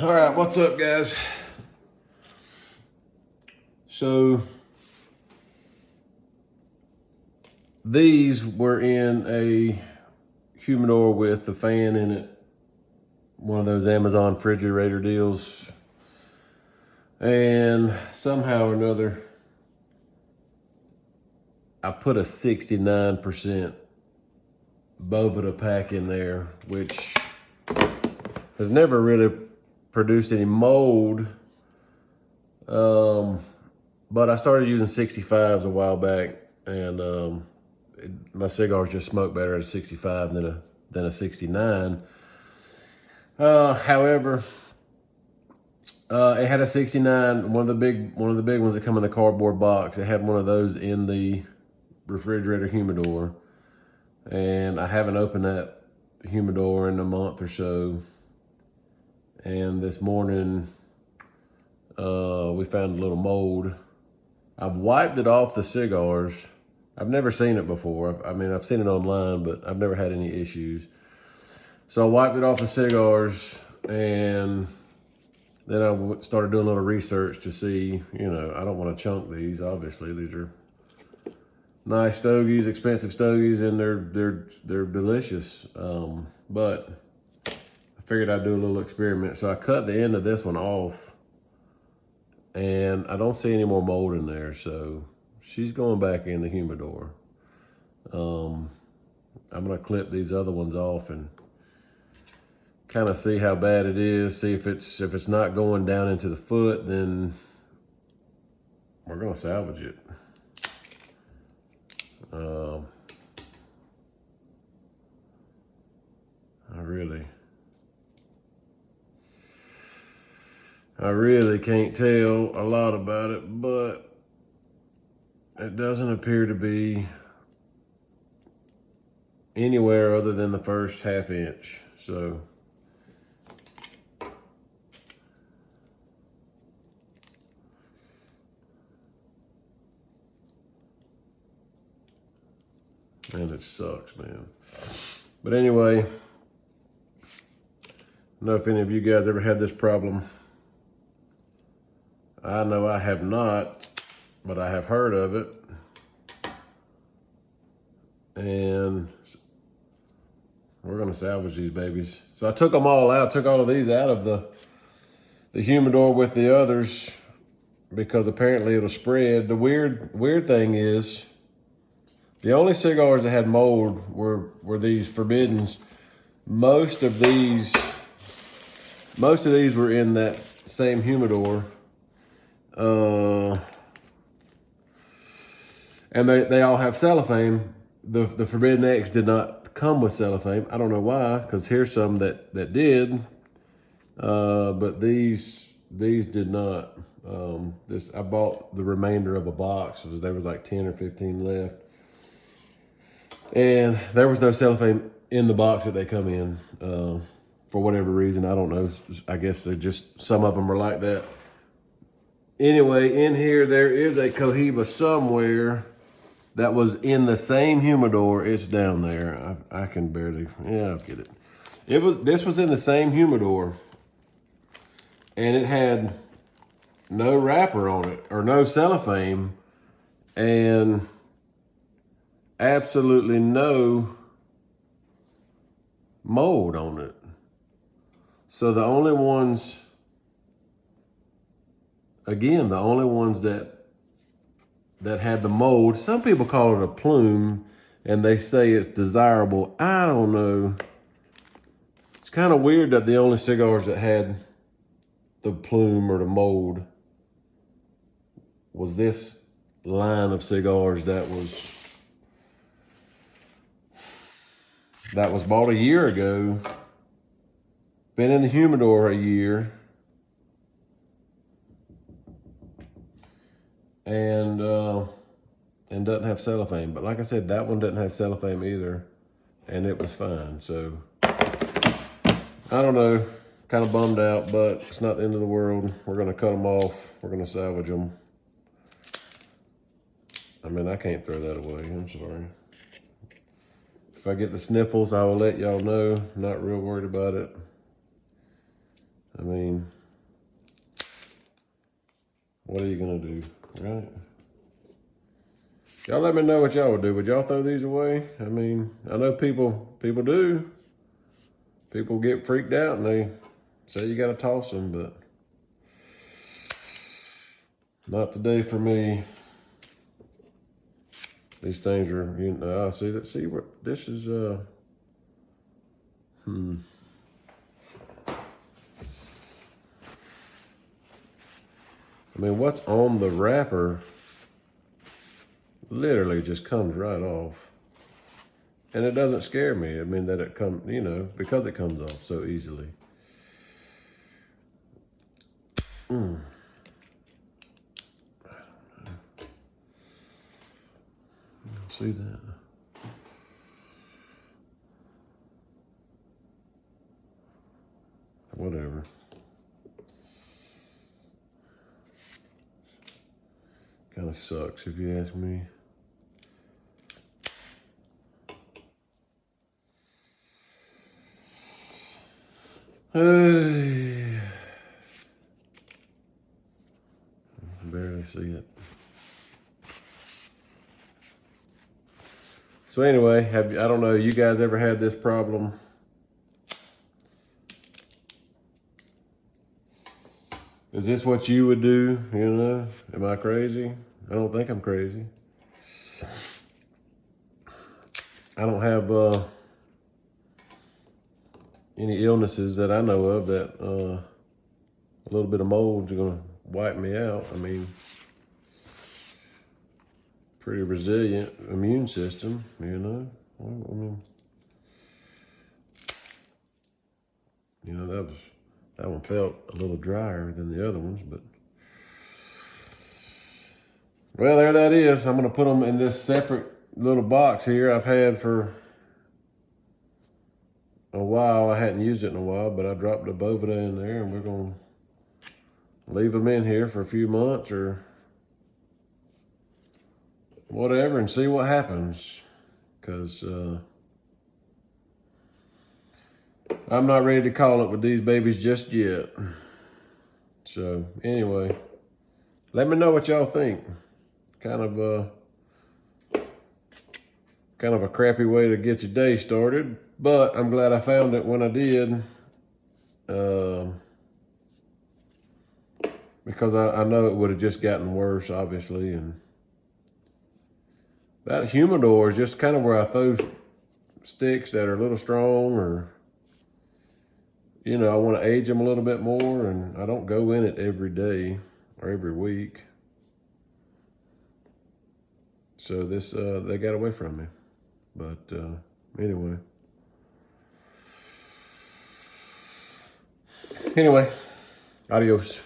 All right, what's up, guys? So these were in a humidor with a fan in it, one of those Amazon refrigerator deals, and somehow or another I put a 69% Boveda pack in there, which has never really produced any mold. But I started using 65s a while back, and my cigars just smoke better at a 65 than a 69. However, it had a 69, one of the big ones that come in the cardboard box. It had one of those in the refrigerator humidor, and I haven't opened that humidor in a month or so. And this morning, we found a little mold. I've wiped it off the cigars. I've never seen it before. I mean, I've seen it online, but I've never had any issues. So I wiped it off the cigars, and then I started doing a little research to see, I don't want to chunk these. Obviously, these are nice stogies, expensive stogies, and they're delicious. But I figured I'd do a little experiment. So I cut the end of this one off, and I don't see any more mold in there, so she's going back in the humidor. I'm gonna clip these other ones off and kind of see how bad it is. See if it's not going down into the foot, then we're gonna salvage it. I really can't tell a lot about it, but it doesn't appear to be anywhere other than the first ½ inch. So and it sucks, man. But anyway, I don't know if any of you guys ever had this problem. I know I have not, but I have heard of it. And we're gonna salvage these babies. So I took them all out, took all of these out of the humidor with the others, because apparently it'll spread. The weird thing is, the only cigars that had mold were these Forbiddens. Most of these were in that same humidor. And they all have cellophane. The Forbidden X did not come with cellophane. I don't know why, because here's some that did. But these did not. I bought the remainder of a box. There was like 10 or 15 left. And there was no cellophane in the box that they come in, for whatever reason. I don't know. I guess they're just, some of them are like that. Anyway, in here, there is a Cohiba somewhere that was in the same humidor. It's down there. I can barely, I'll get it. This was in the same humidor, and it had no wrapper on it, or no cellophane, and absolutely no mold on it. So the only ones that had the mold, some people call it a plume, and they say it's desirable. I don't know. It's kind of weird that the only cigars that had the plume or the mold was this line of cigars that was bought a year ago, been in the humidor a year, and doesn't have cellophane. But like I said, that one doesn't have cellophane either, and it was fine. So I don't know, kind of bummed out, but it's not the end of the world. We're gonna cut them off. We're gonna salvage them. I mean, I can't throw that away, I'm sorry. If I get the sniffles, I will let y'all know. Not real worried about it. I mean, what are you gonna do, right? Y'all let me know what y'all would do. Would y'all throw these away? I mean, I know people do. People get freaked out and they say you gotta toss them, but not today for me. These things are, you know, see what this is, I mean, what's on the wrapper literally just comes right off. And it doesn't scare me. I mean, that it comes, you know, because it comes off so easily. I don't know. See that? Whatever. Kind of sucks if you ask me. Hey. I can barely see it. So anyway, I don't know, you guys ever had this problem? Is this what you would do, you know? Am I crazy? I don't think I'm crazy. I don't have any illnesses that I know of that a little bit of mold's gonna wipe me out. I mean, pretty resilient immune system, you know? I mean, you know, that one felt a little drier than the other ones, but well, there that is. I'm gonna put them in this separate little box here I've had for a while. I hadn't used it in a while, but I dropped the Boveda in there, and we're gonna leave them in here for a few months or whatever and see what happens, because I'm not ready to call it with these babies just yet. So anyway, let me know what y'all think. Kind of a crappy way to get your day started, but I'm glad I found it when I did, because I know it would have just gotten worse, obviously. And that humidor is just kind of where I throw sticks that are a little strong, or, you know, I want to age them a little bit more, and I don't go in it every day or every week. So this, they got away from me. But anyway. Anyway, adios.